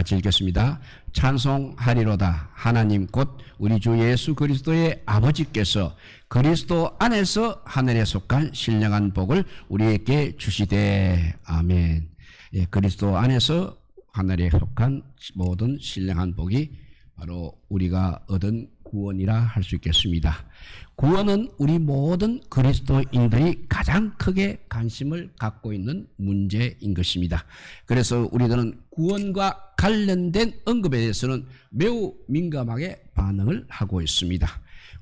같이 읽겠습니다. 찬송하리로다. 하나님 곧 우리 주 예수 그리스도의 아버지께서 그리스도 안에서 하늘에 속한 신령한 복을 우리에게 주시되. 아멘. 예, 그리스도 안에서 하늘에 속한 모든 신령한 복이 바로 우리가 얻은 구원이라 할 수 있겠습니다. 구원은 우리 모든 그리스도인들이 가장 크게 관심을 갖고 있는 문제인 것입니다. 그래서 우리들은 구원과 관련된 언급에 대해서는 매우 민감하게 반응을 하고 있습니다.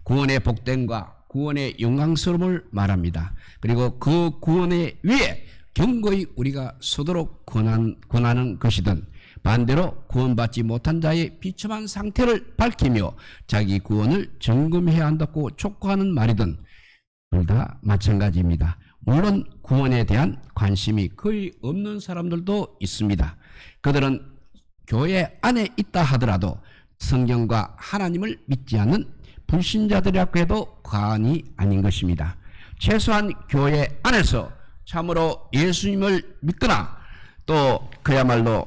구원의 복됨과 구원의 영광스러움을 말합니다. 그리고 그 구원의 위에 경고히 우리가 서도록 권하는 것이든, 반대로 구원받지 못한 자의 비참한 상태를 밝히며 자기 구원을 점검해야 한다고 촉구하는 말이든 둘 다 마찬가지입니다. 물론 구원에 대한 관심이 거의 없는 사람들도 있습니다. 그들은 교회 안에 있다 하더라도 성경과 하나님을 믿지 않는 불신자들이라고 해도 과언이 아닌 것입니다. 최소한 교회 안에서 참으로 예수님을 믿거나 또 그야말로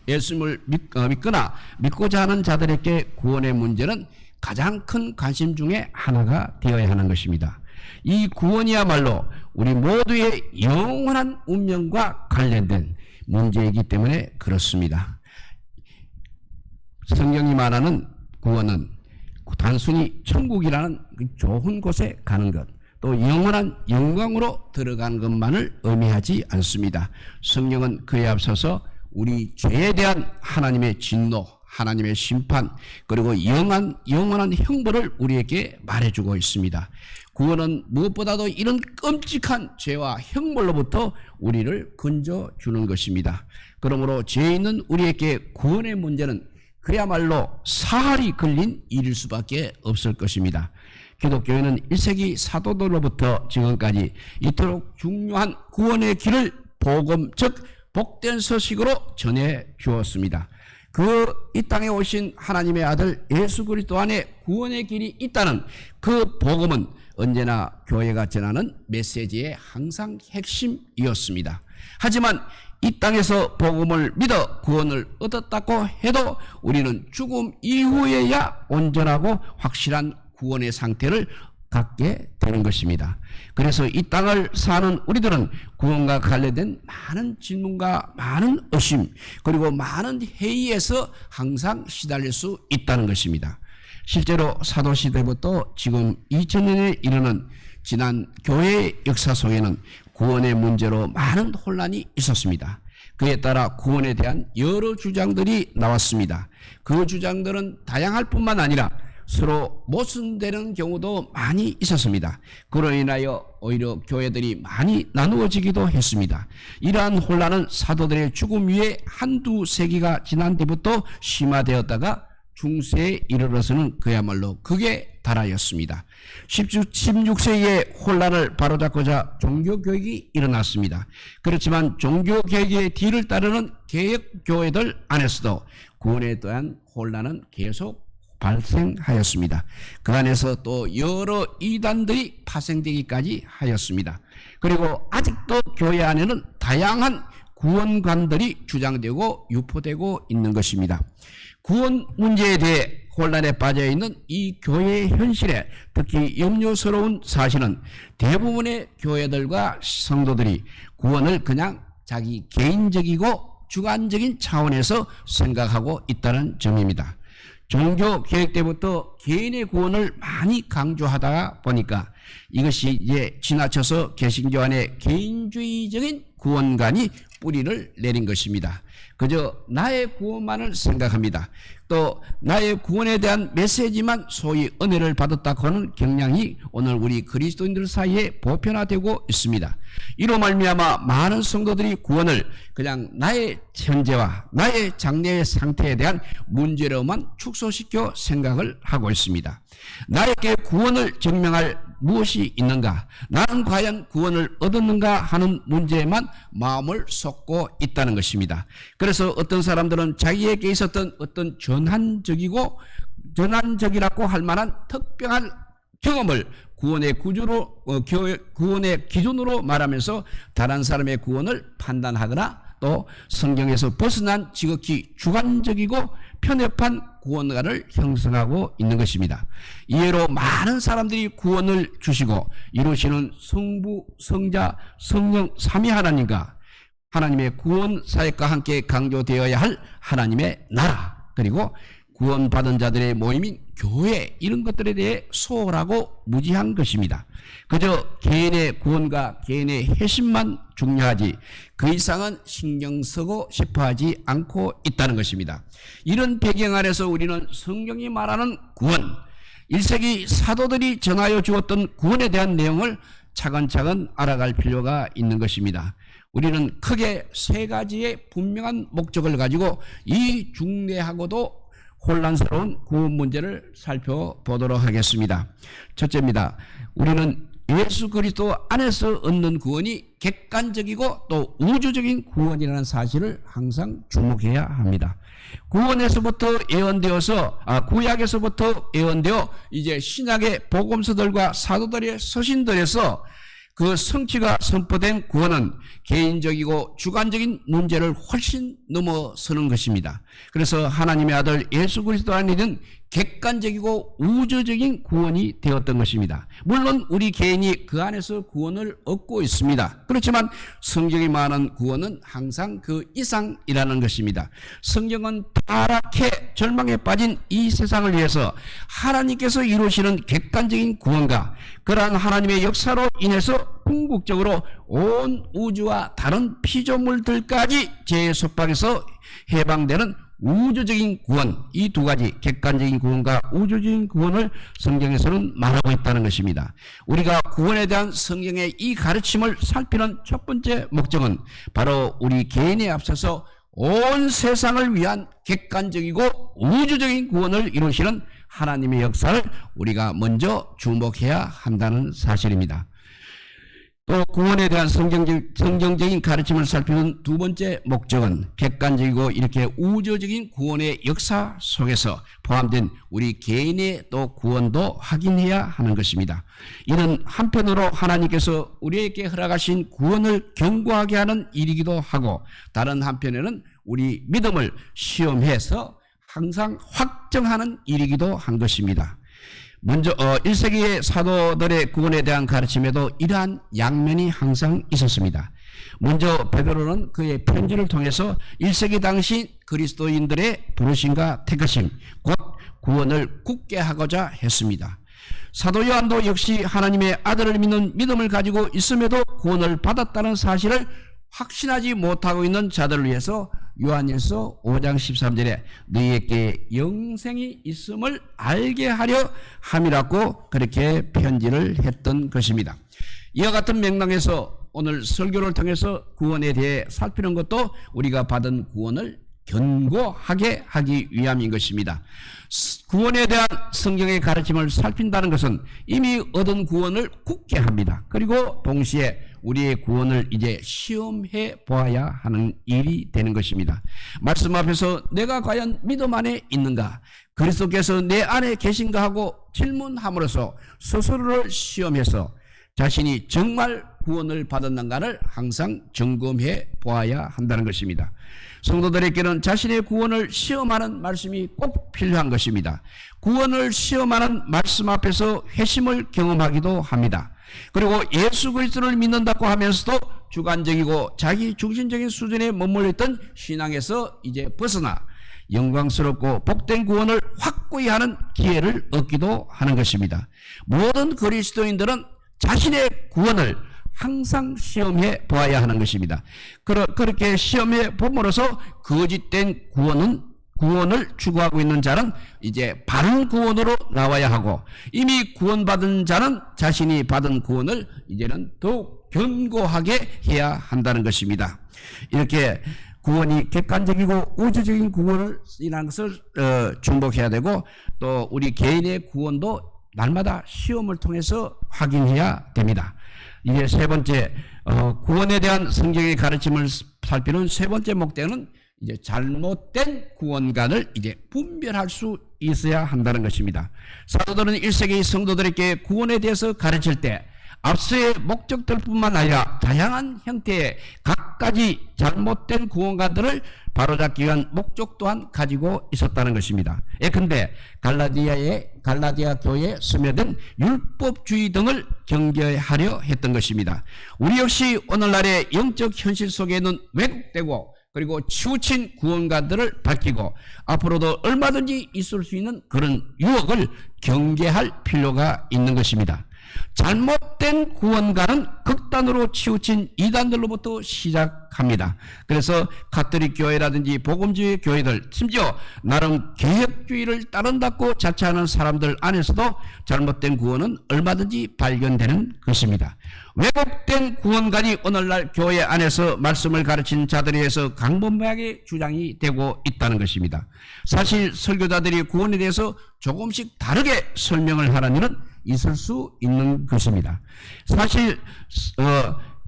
예수님을 믿거나 믿고자 하는 자들에게 구원의 문제는 가장 큰 관심 중에 하나가 되어야 하는 것입니다. 이 구원이야말로 우리 모두의 영원한 운명과 관련된 문제이기 때문에 그렇습니다. 성경이 말하는 구원은 단순히 천국이라는 좋은 곳에 가는 것, 또 영원한 영광으로 들어가는 것만을 의미하지 않습니다. 성경은 그에 앞서서 우리 죄에 대한 하나님의 진노, 하나님의 심판, 그리고 영원한 형벌을 우리에게 말해주고 있습니다. 구원은 무엇보다도 이런 끔찍한 죄와 형벌로부터 우리를 건져주는 것입니다. 그러므로 죄 있는 우리에게 구원의 문제는 그야말로 사활이 걸린 일일 수밖에 없을 것입니다. 기독교회는 1세기 사도들로부터 지금까지 이토록 중요한 구원의 길을 복음, 즉 복된 소식으로 전해 주었습니다. 이 땅에 오신 하나님의 아들 예수 그리스도 안에 구원의 길이 있다는 그 복음은 언제나 교회가 전하는 메시지의 항상 핵심이었습니다. 하지만 이 땅에서 복음을 믿어 구원을 얻었다고 해도 우리는 죽음 이후에야 온전하고 확실한 구원의 상태를 갖게 되는 것입니다. 그래서 이 땅을 사는 우리들은 구원과 관련된 많은 질문과 많은 의심, 그리고 많은 회의에서 항상 시달릴 수 있다는 것입니다. 실제로 사도시대부터 지금 2000년에 이르는 지난 교회의 역사 속에는 구원의 문제로 많은 혼란이 있었습니다. 그에 따라 구원에 대한 여러 주장들이 나왔습니다. 그 주장들은 다양할 뿐만 아니라 서로 모순되는 경우도 많이 있었습니다. 그로 인하여 오히려 교회들이 많이 나누어지기도 했습니다. 이러한 혼란은 사도들의 죽음 위에 한두 세기가 지난 뒤부터 심화되었다가 중세에 이르러서는 그야말로 극에 달하였습니다. 16세기의 혼란을 바로잡고자 종교개혁이 일어났습니다. 그렇지만 종교개혁의 뒤를 따르는 개혁교회들 안에서도 구원에 대한 혼란은 계속 발생하였습니다. 그 안에서 또 여러 이단들이 파생되기까지 하였습니다. 그리고 아직도 교회 안에는 다양한 구원관들이 주장되고 유포되고 있는 것입니다. 구원 문제에 대해 혼란에 빠져있는 이 교회의 현실에 특히 염려스러운 사실은 대부분의 교회들과 성도들이 구원을 그냥 자기 개인적이고 주관적인 차원에서 생각하고 있다는 점입니다. 종교 개혁 때부터 개인의 구원을 많이 강조하다 보니까 이것이 이제 지나쳐서 개신교 안에 개인주의적인 구원관이 뿌리를 내린 것입니다. 그저 나의 구원만을 생각합니다. 또 나의 구원에 대한 메시지만 소위 은혜를 받았다고 하는 경향이 오늘 우리 그리스도인들 사이에 보편화되고 있습니다. 이로 말미암아 많은 성도들이 구원을 그냥 나의 현재와 나의 장래의 상태에 대한 문제로만 축소시켜 생각을 하고 있습니다. 나에게 구원을 증명할 무엇이 있는가? 나는 과연 구원을 얻었는가 하는 문제에만 마음을 쏟고 있다는 것입니다. 그래서 어떤 사람들은 자기에게 있었던 어떤 전환적이라고 할 만한 특별한 경험을 구원의 기준으로 말하면서 다른 사람의 구원을 판단하거나 또 성경에서 벗어난 지극히 주관적이고 편협한 구원가를 형성하고 있는 것입니다. 이해로 많은 사람들이 구원을 주시고 이루시는 성부, 성자, 성령 삼위 하나님과 하나님의 구원 사역과 함께 강조되어야 할 하나님의 나라, 그리고 구원받은 자들의 모임인 교회, 이런 것들에 대해 소홀하고 무지한 것입니다. 그저 개인의 구원과 개인의 회심만 중요하지 그 이상은 신경 쓰고 싶어 하지 않고 있다는 것입니다. 이런 배경 아래서 우리는 성경이 말하는 구원, 1세기 사도들이 전하여 주었던 구원에 대한 내용을 차근차근 알아갈 필요가 있는 것입니다. 우리는 크게 세 가지의 분명한 목적을 가지고 이 중대하고도 혼란스러운 구원 문제를 살펴보도록 하겠습니다. 첫째입니다. 우리는 예수 그리스도 안에서 얻는 구원이 객관적이고 또 우주적인 구원이라는 사실을 항상 주목해야 합니다. 구원에서부터 예언되어서 구약에서부터 예언되어 이제 신약의 복음서들과 사도들의 서신들에서 그 성취가 선포된 구원은 개인적이고 주관적인 문제를 훨씬 넘어서는 것입니다. 그래서 하나님의 아들 예수 그리스도 안에 있는 객관적이고 우주적인 구원이 되었던 것입니다. 물론 우리 개인이 그 안에서 구원을 얻고 있습니다. 그렇지만 성경이 말하는 구원은 항상 그 이상이라는 것입니다. 성경은 타락해 절망에 빠진 이 세상을 위해서 하나님께서 이루시는 객관적인 구원과 그러한 하나님의 역사로 인해서 궁극적으로 온 우주와 다른 피조물들까지 죄의 속박에서 해방되는 우주적인 구원, 이 두 가지 객관적인 구원과 우주적인 구원을 성경에서는 말하고 있다는 것입니다. 우리가 구원에 대한 성경의 이 가르침을 살피는 첫 번째 목적은 바로 우리 개인에 앞서서 온 세상을 위한 객관적이고 우주적인 구원을 이루시는 하나님의 역사를 우리가 먼저 주목해야 한다는 사실입니다. 또 구원에 대한 성경적인 가르침을 살피는 두 번째 목적은 객관적이고 이렇게 우주적인 구원의 역사 속에서 포함된 우리 개인의 또 구원도 확인해야 하는 것입니다. 이는 한편으로 하나님께서 우리에게 허락하신 구원을 견고하게 하는 일이기도 하고 다른 한편에는 우리 믿음을 시험해서 항상 확정하는 일이기도 한 것입니다. 먼저 1세기의 사도들의 구원에 대한 가르침에도 이러한 양면이 항상 있었습니다. 먼저 베드로는 그의 편지를 통해서 1세기 당시 그리스도인들의 부르심과 택하심, 곧 구원을 굳게 하고자 했습니다. 사도 요한도 역시 하나님의 아들을 믿는 믿음을 가지고 있음에도 구원을 받았다는 사실을 확신하지 못하고 있는 자들을 위해서 요한일서 5장 13절에 너희에게 영생이 있음을 알게 하려 함이라고 그렇게 편지를 했던 것입니다. 이와 같은 맥락에서 오늘 설교를 통해서 구원에 대해 살피는 것도 우리가 받은 구원을 견고하게 하기 위함인 것입니다. 구원에 대한 성경의 가르침을 살핀다는 것은 이미 얻은 구원을 굳게 합니다. 그리고 동시에 우리의 구원을 이제 시험해 보아야 하는 일이 되는 것입니다. 말씀 앞에서 내가 과연 믿음 안에 있는가, 그리스도께서 내 안에 계신가 하고 질문함으로써 스스로를 시험해서 자신이 정말 구원을 받았는가를 항상 점검해 보아야 한다는 것입니다. 성도들에게는 자신의 구원을 시험하는 말씀이 꼭 필요한 것입니다. 구원을 시험하는 말씀 앞에서 회심을 경험하기도 합니다. 그리고 예수 그리스도를 믿는다고 하면서도 주관적이고 자기 중심적인 수준에 머물러 있던 신앙에서 이제 벗어나 영광스럽고 복된 구원을 확고히 하는 기회를 얻기도 하는 것입니다. 모든 그리스도인들은 자신의 구원을 항상 시험해 보아야 하는 것입니다. 그렇게 시험해 봄으로써 거짓된 구원을 추구하고 있는 자는 이제 바른 구원으로 나와야 하고, 이미 구원받은 자는 자신이 받은 구원을 이제는 더욱 견고하게 해야 한다는 것입니다. 이렇게 구원이 객관적이고 우주적인 구원이라는 것을 중복해야 되고, 또 우리 개인의 구원도 날마다 시험을 통해서 확인해야 됩니다. 이제 세 번째, 구원에 대한 성경의 가르침을 살피는 세 번째 목적은 이제 잘못된 구원관을 이제 분별할 수 있어야 한다는 것입니다. 사도들은 1세기 성도들에게 구원에 대해서 가르칠 때 앞서의 목적들뿐만 아니라 다양한 형태의 각가지 잘못된 구원관들을 바로잡기 위한 목적 또한 가지고 있었다는 것입니다. 예컨대 갈라디아 교회에 스며든 율법주의 등을 경계하려 했던 것입니다. 우리 역시 오늘날의 영적 현실 속에는 왜곡되고 그리고 치우친 구원관들을 밝히고 앞으로도 얼마든지 있을 수 있는 그런 유혹을 경계할 필요가 있는 것입니다. 잘못된 구원관은 극단으로 치우친 이단들로부터 시작합니다. 그래서 가톨릭 교회라든지 복음주의 교회들, 심지어 나름 개혁주의를 따른다고 자처하는 사람들 안에서도 잘못된 구원은 얼마든지 발견되는 것입니다. 왜곡된 구원관이 오늘날 교회 안에서 말씀을 가르치는 자들에 의해서 강범하게 주장이 되고 있다는 것입니다. 사실 설교자들이 구원에 대해서 조금씩 다르게 설명을 하는 일은 있을 수 있는 것입니다. 사실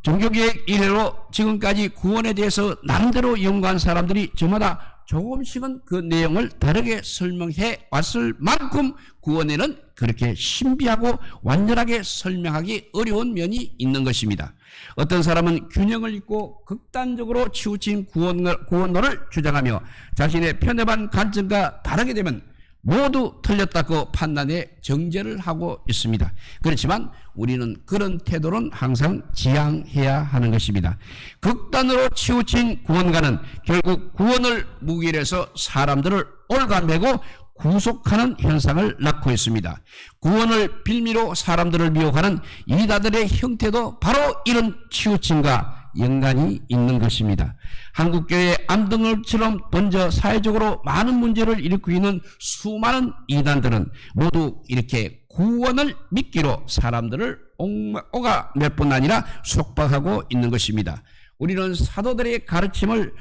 종교개혁 이래로 지금까지 구원에 대해서 나름대로 연구한 사람들이 저마다 조금씩은 그 내용을 다르게 설명해 왔을 만큼 구원에는 그렇게 신비하고 완전하게 설명하기 어려운 면이 있는 것입니다. 어떤 사람은 균형을 잃고 극단적으로 치우친 구원론을 주장하며 자신의 편협한 관점과 다르게 되면 모두 틀렸다고 판단해 정죄를 하고 있습니다. 그렇지만 우리는 그런 태도는 항상 지양해야 하는 것입니다. 극단으로 치우친 구원가는 결국 구원을 무기로 해서 사람들을 올가매고 구속하는 현상을 낳고 있습니다. 구원을 빌미로 사람들을 미혹하는 이단들의 형태도 바로 이런 치우침과 연관이 있는 것입니다. 한국교회의 암덩어리처럼 번져 사회적으로 많은 문제를 일으키고 있는 수많은 이단들은 모두 이렇게 구원을 미끼로 사람들을 오가맬 뿐 아니라 속박하고 있는 것입니다. 우리는 사도들의 가르침을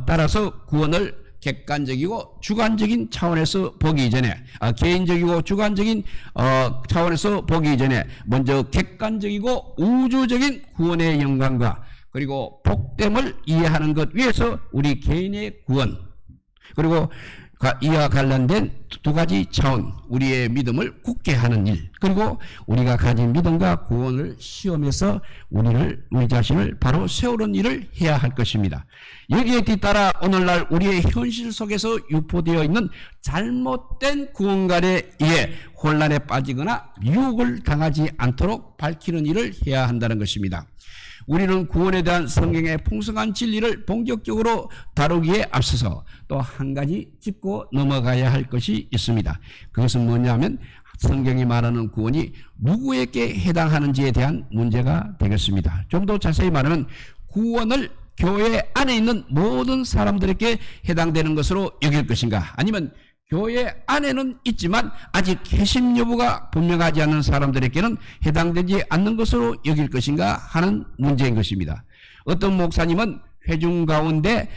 따라서 구원을 객관적이고 주관적인 차원에서 보기 이전에 개인적이고 주관적인 차원에서 보기 이전에 먼저 객관적이고 우주적인 구원의 영광과 그리고 복됨을 이해하는 것 위해서 우리 개인의 구원 그리고 이와 관련된 두 가지 차원, 우리의 믿음을 굳게 하는 일, 그리고 우리가 가진 믿음과 구원을 시험해서 우리 자신을 바로 세우는 일을 해야 할 것입니다. 여기에 뒤따라 오늘날 우리의 현실 속에서 유포되어 있는 잘못된 구원관에 의해 혼란에 빠지거나 유혹을 당하지 않도록 밝히는 일을 해야 한다는 것입니다. 우리는 구원에 대한 성경의 풍성한 진리를 본격적으로 다루기에 앞서서 또 한 가지 짚고 넘어가야 할 것이 있습니다. 그것은 뭐냐면 성경이 말하는 구원이 누구에게 해당하는지에 대한 문제가 되겠습니다. 좀 더 자세히 말하면 구원을 교회 안에 있는 모든 사람들에게 해당되는 것으로 여길 것인가, 아니면 교회 안에는 있지만 아직 회심 여부가 분명하지 않은 사람들에게는 해당되지 않는 것으로 여길 것인가 하는 문제인 것입니다. 어떤 목사님은 회중 가운데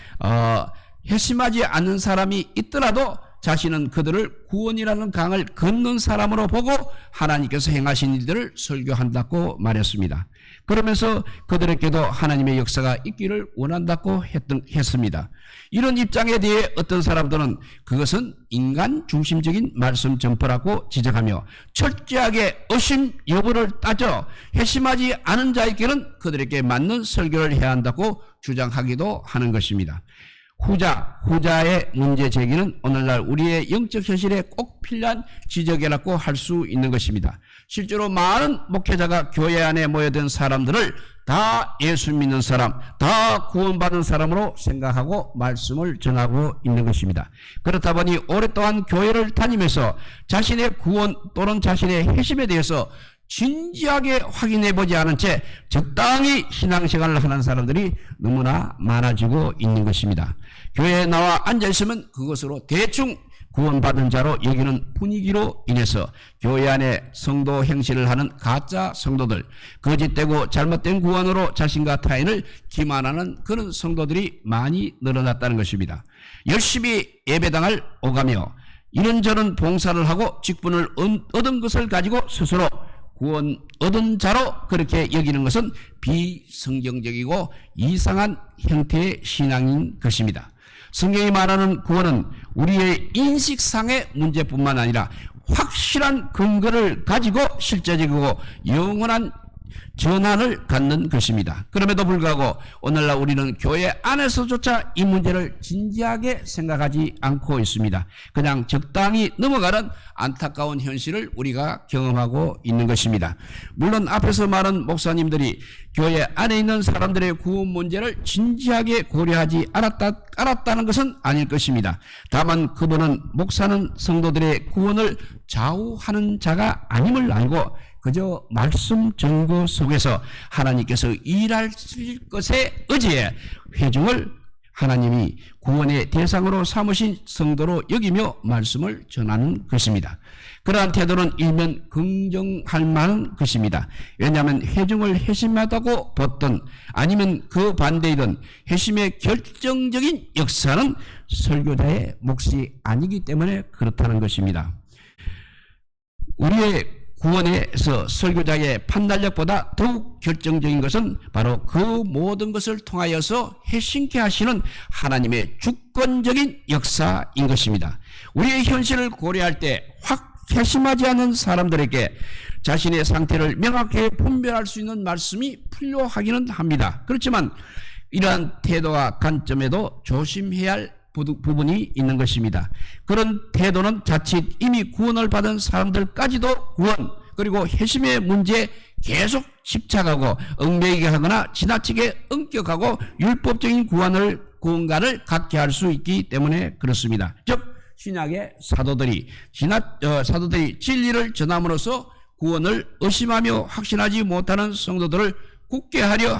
회심하지 않는 사람이 있더라도 자신은 그들을 구원이라는 강을 건넌 사람으로 보고 하나님께서 행하신 일들을 설교한다고 말했습니다. 그러면서 그들에게도 하나님의 역사가 있기를 원한다고 했습니다. 이런 입장에 대해 어떤 사람들은 그것은 인간 중심적인 말씀 전파라고 지적하며 철저하게 의심 여부를 따져 회심하지 않은 자에게는 그들에게 맞는 설교를 해야 한다고 주장하기도 하는 것입니다. 후자의 문제 제기는 오늘날 우리의 영적 현실에 꼭 필요한 지적이라고 할 수 있는 것입니다. 실제로 많은 목회자가 교회 안에 모여든 사람들을 다 예수 믿는 사람, 다 구원받은 사람으로 생각하고 말씀을 전하고 있는 것입니다. 그렇다 보니 오랫동안 교회를 다니면서 자신의 구원 또는 자신의 회심에 대해서 진지하게 확인해보지 않은 채 적당히 신앙생활을 하는 사람들이 너무나 많아지고 있는 것입니다. 교회에 나와 앉아있으면 그것으로 대충 구원받은 자로 여기는 분위기로 인해서 교회 안에 성도 행실을 하는 가짜 성도들, 거짓되고 잘못된 구원으로 자신과 타인을 기만하는 그런 성도들이 많이 늘어났다는 것입니다. 열심히 예배당을 오가며 이런저런 봉사를 하고 직분을 얻은 것을 가지고 스스로 구원 얻은 자로 그렇게 여기는 것은 비성경적이고 이상한 형태의 신앙인 것입니다. 성경이 말하는 구원은 우리의 인식상의 문제뿐만 아니라 확실한 근거를 가지고 실제적이고 영원한 전환을 갖는 것입니다. 그럼에도 불구하고 오늘날 우리는 교회 안에서조차 이 문제를 진지하게 생각하지 않고 있습니다. 그냥 적당히 넘어가는 안타까운 현실을 우리가 경험하고 있는 것입니다. 물론 앞에서 말한 목사님들이 교회 안에 있는 사람들의 구원 문제를 진지하게 고려하지 않았다는 것은 아닐 것입니다. 다만 그분은 목사는 성도들의 구원을 좌우하는 자가 아님을 알고 그저 말씀 증거 속에서 하나님께서 일하실 것에 의지해 회중을 하나님이 구원의 대상으로 삼으신 성도로 여기며 말씀을 전하는 것입니다. 그러한 태도는 일면 긍정할 만한 것입니다. 왜냐하면 회중을 회심하다고 보든 아니면 그 반대이든 회심의 결정적인 역사는 설교자의 몫이 아니기 때문에 그렇다는 것입니다. 우리의 구원에서 설교자의 판단력보다 더욱 결정적인 것은 바로 그 모든 것을 통하여서 회심케 하시는 하나님의 주권적인 역사인 것입니다. 우리의 현실을 고려할 때 확 회심하지 않은 사람들에게 자신의 상태를 명확히 분별할 수 있는 말씀이 필요하기는 합니다. 그렇지만 이러한 태도와 관점에도 조심해야 할 부분이 있는 것입니다. 그런 태도는 자칫 이미 구원을 받은 사람들까지도 구원 그리고 회심의 문제에 계속 집착하고 얽매이게 하거나 지나치게 엄격하고 율법적인 구원관을 갖게 할 수 있기 때문에 그렇습니다. 즉 신약의 사도들이 진리를 전함으로써 구원을 의심하며 확신하지 못하는 성도들을 굳게 하려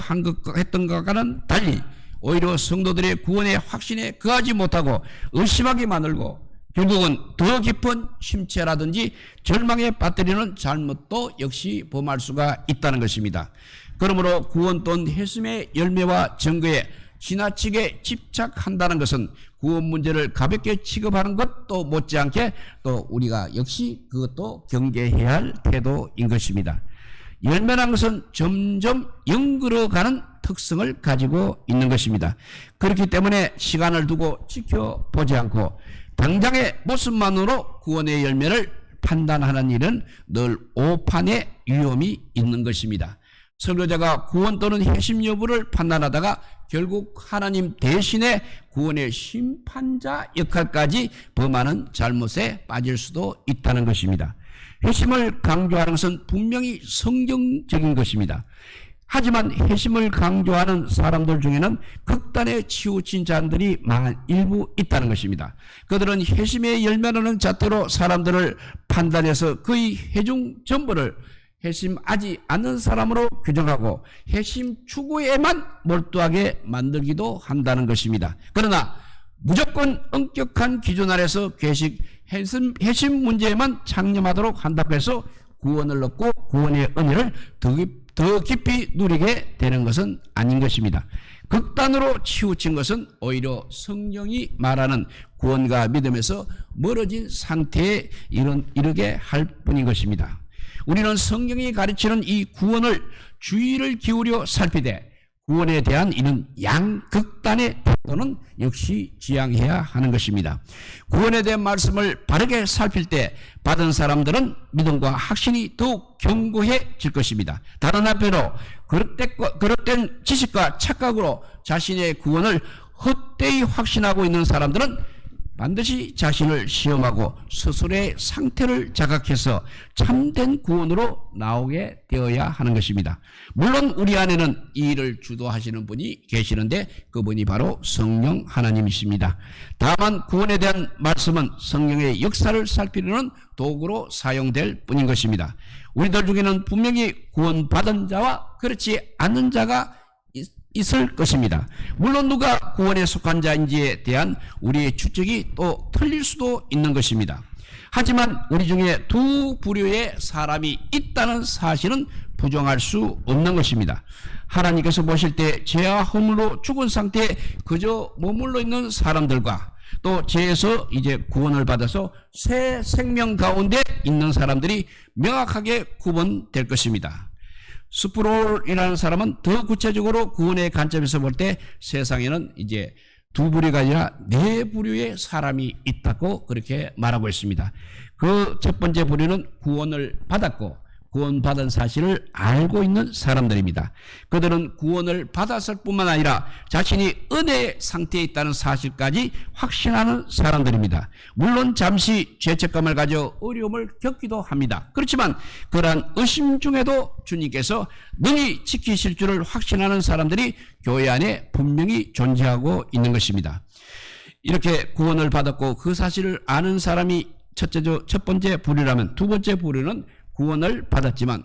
했던 것과는 달리 오히려 성도들의 구원의 확신에 거하지 못하고 의심하게 만들고 결국은 더 깊은 심체라든지 절망에 빠뜨리는 잘못도 역시 범할 수가 있다는 것입니다. 그러므로 구원 또는 회심의 열매와 증거에 지나치게 집착한다는 것은 구원 문제를 가볍게 취급하는 것도 못지않게 또 우리가 역시 그것도 경계해야 할 태도인 것입니다. 열매라는 것은 점점 영그러가는 특성을 가지고 있는 것입니다. 그렇기 때문에 시간을 두고 지켜보지 않고 당장의 모습만으로 구원의 열매를 판단하는 일은 늘 오판의 위험이 있는 것입니다. 설교자가 구원 또는 회심 여부를 판단하다가 결국 하나님 대신에 구원의 심판자 역할까지 범하는 잘못에 빠질 수도 있다는 것입니다. 회심을 강조하는 것은 분명히 성경적인 것입니다. 하지만 회심을 강조하는 사람들 중에는 극단에 치우친 자들이 일부 있다는 것입니다. 그들은 회심의 열매라는 잣대로 사람들을 판단해서 그의 회중 전부를 회심하지 않는 사람으로 규정하고 회심 추구에만 몰두하게 만들기도 한다는 것입니다. 그러나 무조건 엄격한 기준 아래서 회심 문제에만 창념하도록 한다고 해서 구원을 얻고 구원의 은혜를 더 깊이 누리게 되는 것은 아닌 것입니다. 극단으로 치우친 것은 오히려 성경이 말하는 구원과 믿음에서 멀어진 상태에 이르게 할 뿐인 것입니다. 우리는 성경이 가르치는 이 구원을 주의를 기울여 살피되 구원에 대한 이는 양극단의 태도는 역시 지양해야 하는 것입니다. 구원에 대한 말씀을 바르게 살필 때 받은 사람들은 믿음과 확신이 더욱 견고해질 것입니다. 다른 한편으로 그릇된 지식과 착각으로 자신의 구원을 헛되이 확신하고 있는 사람들은 반드시 자신을 시험하고 스스로의 상태를 자각해서 참된 구원으로 나오게 되어야 하는 것입니다. 물론 우리 안에는 이 일을 주도하시는 분이 계시는데 그분이 바로 성령 하나님이십니다. 다만 구원에 대한 말씀은 성령의 역사를 살피려는 도구로 사용될 뿐인 것입니다. 우리들 중에는 분명히 구원받은 자와 그렇지 않은 자가 있을 것입니다. 물론 누가 구원에 속한 자인지에 대한 우리의 추측이 또 틀릴 수도 있는 것입니다. 하지만 우리 중에 두 부류의 사람이 있다는 사실은 부정할 수 없는 것입니다. 하나님께서 보실 때 죄와 허물로 죽은 상태에 그저 머물러 있는 사람들과 또 죄에서 이제 구원을 받아서 새 생명 가운데 있는 사람들이 명확하게 구분될 것입니다. 스프롤이라는 사람은 더 구체적으로 구원의 관점에서 볼 때 세상에는 이제 두 부류가 아니라 네 부류의 사람이 있다고 그렇게 말하고 있습니다. 그 첫 번째 부류는 구원을 받았고 구원받은 사실을 알고 있는 사람들입니다. 그들은 구원을 받았을 뿐만 아니라 자신이 은혜의 상태에 있다는 사실까지 확신하는 사람들입니다. 물론 잠시 죄책감을 가져 어려움을 겪기도 합니다. 그렇지만 그러한 의심 중에도 주님께서 능히 지키실 줄을 확신하는 사람들이 교회 안에 분명히 존재하고 있는 것입니다. 이렇게 구원을 받았고 그 사실을 아는 사람이 첫 번째 부류라면, 두 번째 부류는 구원을 받았지만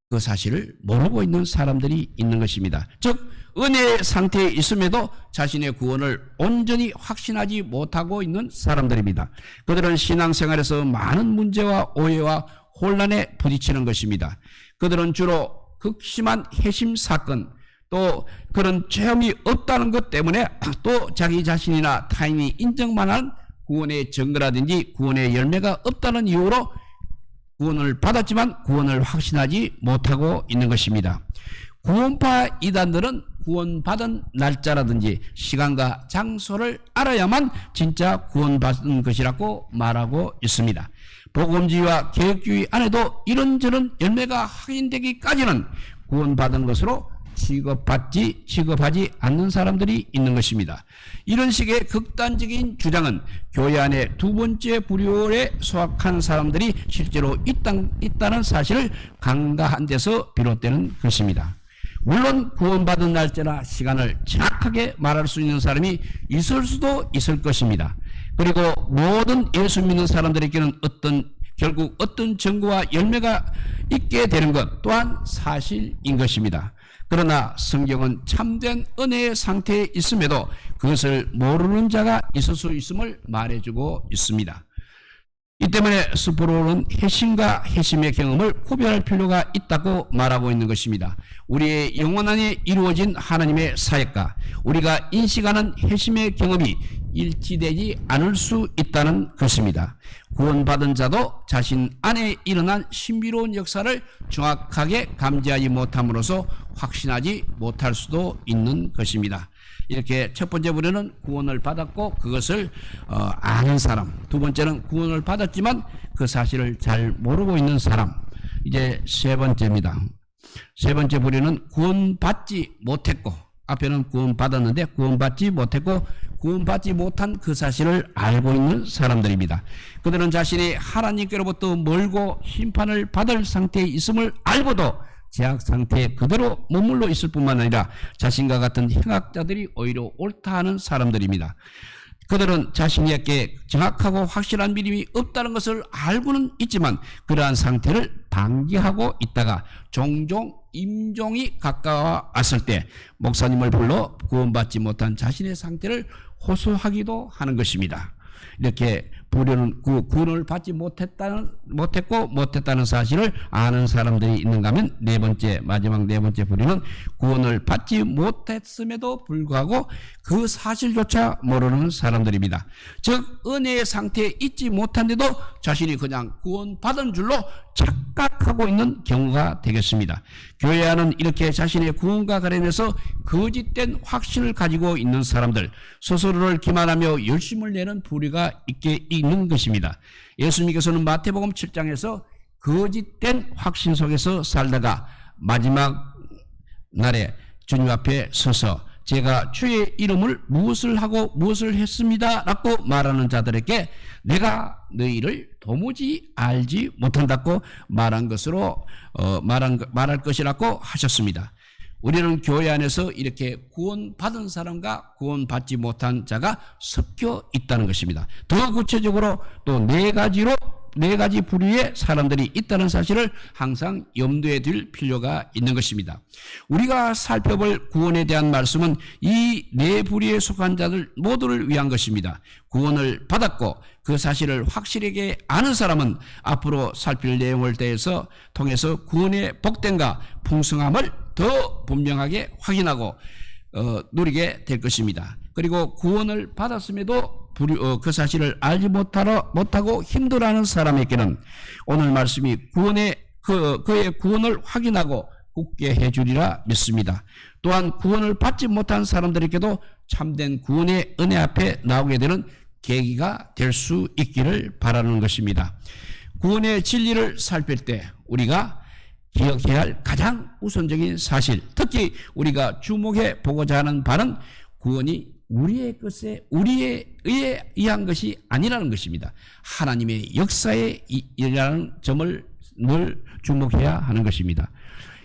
그 사실을 모르고 있는 사람들이 있는 것입니다. 즉 은혜의 상태에 있음에도 자신의 구원을 온전히 확신하지 못하고 있는 사람들입니다. 그들은 신앙생활에서 많은 문제와 오해와 혼란에 부딪히는 것입니다. 그들은 주로 극심한 회심 사건, 또 그런 체험이 없다는 것 때문에 또 자기 자신이나 타인이 인정만 한 구원의 증거라든지 구원의 열매가 없다는 이유로 구원을 받았지만 구원을 확신하지 못하고 있는 것입니다. 구원파 이단들은 구원받은 날짜라든지 시간과 장소를 알아야만 진짜 구원받은 것이라고 말하고 있습니다. 복음주의와 개혁주의 안에도 이런저런 열매가 확인되기까지는 구원받은 것으로 취급하지 않는 사람들이 있는 것입니다. 이런 식의 극단적인 주장은 교회 안에 두 번째 부류에 소속한 사람들이 실제로 있다는 사실을 간과한 데서 비롯되는 것입니다. 물론 구원받은 날짜나 시간을 정확하게 말할 수 있는 사람이 있을 수도 있을 것입니다. 그리고 모든 예수 믿는 사람들에게는 결국 어떤 증거와 열매가 있게 되는 것 또한 사실인 것입니다. 그러나 성경은 참된 은혜의 상태에 있음에도 그것을 모르는 자가 있을 수 있음을 말해주고 있습니다. 이 때문에 스프로는 회심과 회심의 경험을 구별할 필요가 있다고 말하고 있는 것입니다. 우리의 영혼 안에 이루어진 하나님의 사역과 우리가 인식하는 회심의 경험이 일치되지 않을 수 있다는 것입니다. 구원받은 자도 자신 안에 일어난 신비로운 역사를 정확하게 감지하지 못함으로써 확신하지 못할 수도 있는 것입니다. 이렇게 첫 번째 부류는 구원을 받았고 그것을 아는 사람, 두 번째는 구원을 받았지만 그 사실을 잘 모르고 있는 사람, 이제 세 번째입니다. 세 번째 부류는 구원받지 못했고, 앞에는 구원받았는데 구원받지 못했고 구원받지 못한 그 사실을 알고 있는 사람들입니다. 그들은 자신이 하나님께로부터 멀고 심판을 받을 상태에 있음을 알고도 제약 상태에 그대로 머물러 있을 뿐만 아니라 자신과 같은 행악자들이 오히려 옳다 하는 사람들입니다. 그들은 자신에게 정확하고 확실한 믿음이 없다는 것을 알고는 있지만 그러한 상태를 방기하고 있다가 종종 임종이 가까워 왔을 때 목사님을 불러 구원받지 못한 자신의 상태를 호소하기도 하는 것입니다. 이렇게 부류는 구원을 받지 못했다는 사실을 아는 사람들이 있는가 하면 마지막 네 번째 부류는 구원을 받지 못했음에도 불구하고 그 사실조차 모르는 사람들입니다. 즉 은혜의 상태에 있지 못한데도 자신이 그냥 구원받은 줄로 착각하고 있는 경우가 되겠습니다. 교회 안은 이렇게 자신의 구원과 관련해서 거짓된 확신을 가지고 있는 사람들, 스스로를 기만하며 열심을 내는 부류가 있는 것입니다. 예수님께서는 마태복음 7장에서 거짓된 확신 속에서 살다가 마지막 날에 주님 앞에 서서 제가 주의 이름을 무엇을 하고 무엇을 했습니다 라고 말하는 자들에게 내가 너희를 도무지 알지 못한다고 말할 것이라고 하셨습니다. 우리는 교회 안에서 이렇게 구원받은 사람과 구원받지 못한 자가 섞여 있다는 것입니다. 더 구체적으로 또 네 가지 부류의 사람들이 있다는 사실을 항상 염두에 둘 필요가 있는 것입니다. 우리가 살펴볼 구원에 대한 말씀은 이 네 부류에 속한 자들 모두를 위한 것입니다. 구원을 받았고 그 사실을 확실하게 아는 사람은 앞으로 살필 내용을 통해서 구원의 복됨과 풍성함을 더 분명하게 확인하고 누리게 될 것입니다. 그리고 구원을 받았음에도 그 사실을 알지 못하고 힘들어하는 사람에게는 오늘 말씀이 그의 구원을 확인하고 굳게 해주리라 믿습니다. 또한 구원을 받지 못한 사람들에게도 참된 구원의 은혜 앞에 나오게 되는 계기가 될 수 있기를 바라는 것입니다. 구원의 진리를 살필 때 우리가 기억해야 할 가장 우선적인 사실, 특히 우리가 주목해 보고자 하는 바는 구원이 우리의 것에 우리에 의한 것이 아니라는 것입니다. 하나님의 역사에 일하는 점을 늘 주목해야 하는 것입니다.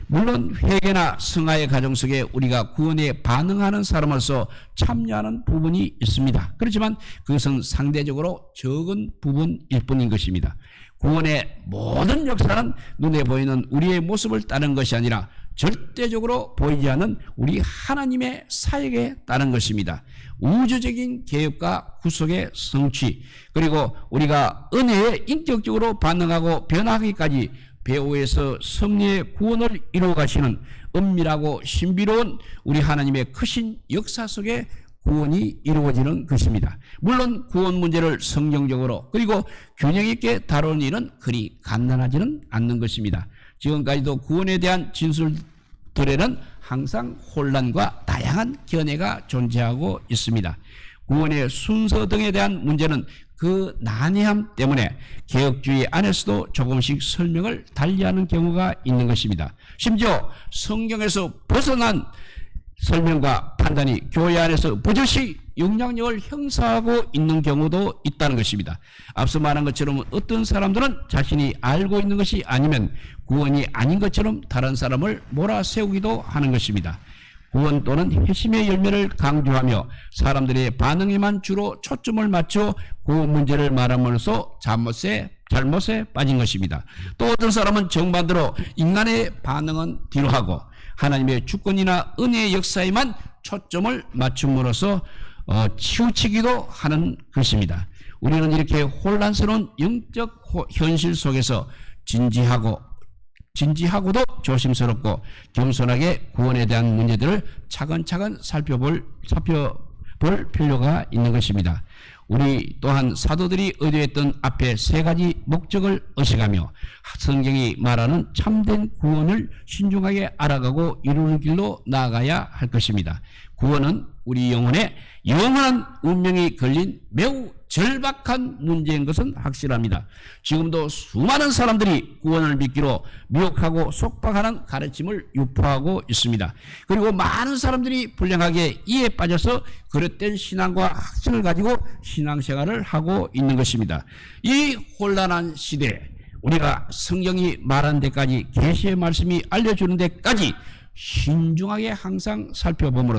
물론 회개나 성화의 과정 속에 우리가 구원에 반응하는 사람으로서 참여하는 부분이 있습니다. 그렇지만 그것은 상대적으로 적은 부분일 뿐인 것입니다. 구원의 모든 역사는 눈에 보이는 우리의 모습을 따른 것이 아니라 절대적으로 보이지 않는 우리 하나님의 사역에 따른 것입니다. 우주적인 계획과 구속의 성취, 그리고 우리가 은혜에 인격적으로 반응하고 변화하기까지 배후에서 섭리의 구원을 이루어 가시는 은밀하고 신비로운 우리 하나님의 크신 역사 속에 구원이 이루어지는 것입니다. 물론 구원 문제를 성경적으로 그리고 균형 있게 다루는 일은 그리 간단하지는 않는 것입니다. 지금까지도 구원에 대한 진술들에는 항상 혼란과 다양한 견해가 존재하고 있습니다. 구원의 순서 등에 대한 문제는 그 난해함 때문에 개혁주의 안에서도 조금씩 설명을 달리하는 경우가 있는 것입니다. 심지어 성경에서 벗어난 설명과 판단이 교회 안에서 버젓이 영향력을 형성하고 있는 경우도 있다는 것입니다. 앞서 말한 것처럼 어떤 사람들은 자신이 알고 있는 것이 아니면 구원이 아닌 것처럼 다른 사람을 몰아세우기도 하는 것입니다. 구원 또는 회심의 열매를 강조하며 사람들의 반응에만 주로 초점을 맞춰 구원 문제를 말함으로써 잘못에 빠진 것입니다. 또 어떤 사람은 정반대로 인간의 반응은 뒤로 하고 하나님의 주권이나 은혜의 역사에만 초점을 맞춤으로써 치우치기도 하는 것입니다. 우리는 이렇게 혼란스러운 영적 현실 속에서 진지하고도 조심스럽고 겸손하게 구원에 대한 문제들을 차근차근 살펴볼 필요가 있는 것입니다. 우리 또한 사도들이 의도했던 앞에 세 가지 목적을 의식하며 성경이 말하는 참된 구원을 신중하게 알아가고 이루는 길로 나아가야 할 것입니다. 구원은 우리 영혼에 영원한 운명이 걸린 매우 절박한 문제인 것은 확실합니다. 지금도 수많은 사람들이 구원을 믿기로 미혹하고 속박하는 가르침을 유포하고 있습니다. 그리고 많은 사람들이 불량하게 이에 빠져서 그릇된 신앙과 확신을 가지고 신앙생활을 하고 있는 것입니다. 이 혼란한 시대에 우리가 성경이 말한 데까지, 계시의 말씀이 알려주는 데까지 신중하게 항상 살펴보고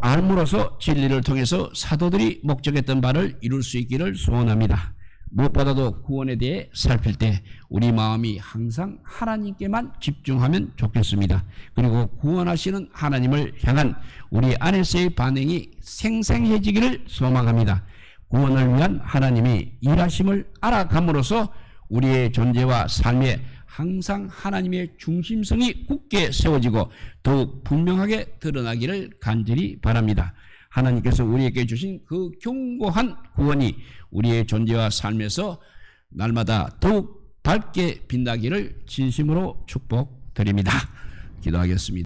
알므로써 진리를 통해서 사도들이 목적했던 바를 이룰 수 있기를 소원합니다. 무엇보다도 구원에 대해 살필 때 우리 마음이 항상 하나님께만 집중하면 좋겠습니다. 그리고 구원하시는 하나님을 향한 우리 안에서의 반응이 생생해지기를 소망합니다. 구원을 위한 하나님이 일하심을 알아감으로써 우리의 존재와 삶에 항상 하나님의 중심성이 굳게 세워지고 더욱 분명하게 드러나기를 간절히 바랍니다. 하나님께서 우리에게 주신 그 견고한 구원이 우리의 존재와 삶에서 날마다 더욱 밝게 빛나기를 진심으로 축복드립니다. 기도하겠습니다.